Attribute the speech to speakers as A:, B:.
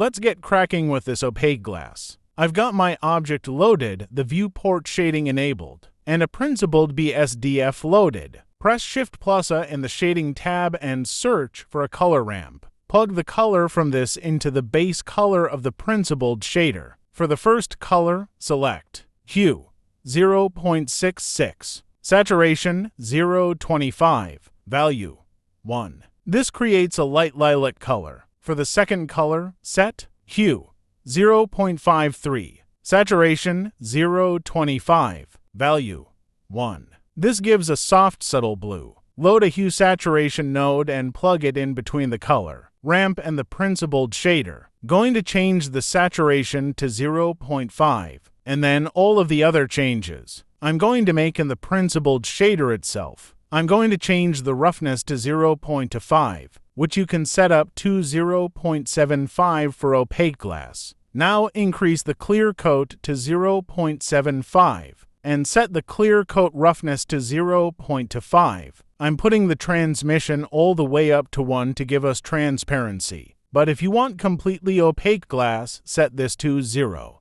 A: Let's get cracking with this opaque glass. I've got my object loaded, the viewport shading enabled, and a principled BSDF loaded. Press Shift+A in the Shading tab and search for a color ramp. Plug the color from this into the base color of the principled shader. For the first color, select Hue 0.66, Saturation 0.25, Value 1. This creates a light lilac color. For the second color, set Hue 0.53, Saturation 0.25, Value 1. This gives a soft subtle blue. Load a hue saturation node and plug it in between the color ramp and the principled shader. Going to change the saturation to 0.5 and then all of the other changes I'm going to make in the principled shader itself. I'm going to change the roughness to 0.5, which you can set up to 0.75 for opaque glass. Now increase the clear coat to 0.75 and set the clear coat roughness to 0.5. I'm putting the transmission all the way up to 1 to give us transparency. But if you want completely opaque glass, set this to 0.